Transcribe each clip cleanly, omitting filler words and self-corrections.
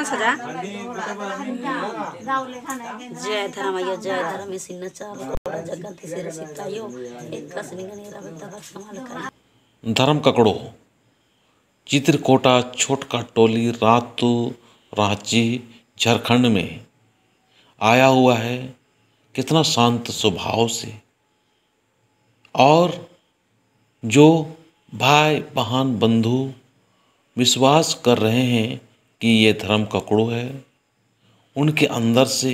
सजा जय धर्म यो जय धर्म सिन्न चाल जगत सिर सितायो एक कसनिगनी रबत समाल कर धर्म ककड़ो चित्रकोटा छोटका टोली रातू रांची झारखंड में आया हुआ है। कितना शांत स्वभाव से और जो भाई बहन बंधु विश्वास कर रहे हैं कि ये धर्म ककड़ो है, उनके अंदर से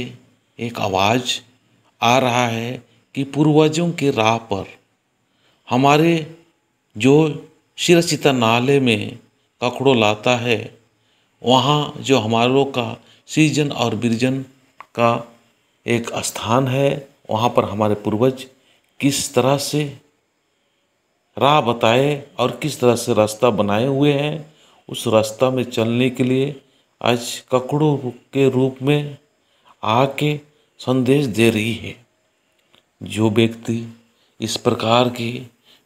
एक आवाज़ आ रहा है कि पूर्वजों के राह पर हमारे जो शिरसिता नाले में ककड़ो लाता है, वहाँ जो हमारों का सृजन और विरजन का एक स्थान है, वहाँ पर हमारे पूर्वज किस तरह से राह बताए और किस तरह से रास्ता बनाए हुए हैं, उस रास्ता में चलने के लिए आज ककड़ों के रूप में आके संदेश दे रही है। जो व्यक्ति इस प्रकार की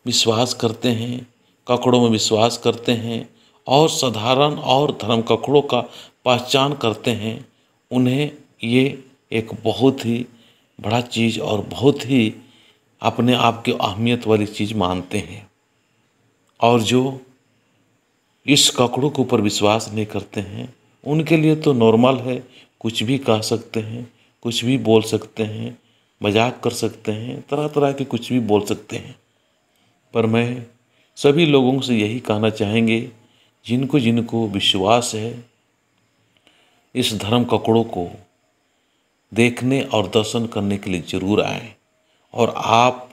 विश्वास करते हैं, ककड़ों में विश्वास करते हैं और साधारण और धर्म ककड़ों का पहचान करते हैं, उन्हें ये एक बहुत ही बड़ा चीज़ और बहुत ही अपने आप की अहमियत वाली चीज़ मानते हैं। और जो इस ककड़ों के ऊपर विश्वास नहीं करते हैं, उनके लिए तो नॉर्मल है, कुछ भी कह सकते हैं, कुछ भी बोल सकते हैं, मजाक कर सकते हैं, तरह तरह के कुछ भी बोल सकते हैं। पर मैं सभी लोगों से यही कहना चाहेंगे, जिनको जिनको विश्वास है, इस धर्म ककड़ों को देखने और दर्शन करने के लिए ज़रूर आएं। और आप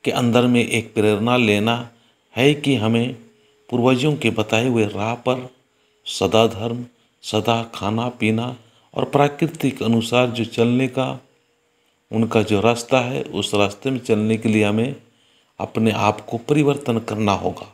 के अंदर में एक प्रेरणा लेना है कि हमें पूर्वजों के बताए हुए राह पर सदा धर्म, सदा खाना पीना और प्रकृति के अनुसार जो चलने का उनका जो रास्ता है, उस रास्ते में चलने के लिए हमें अपने आप को परिवर्तन करना होगा।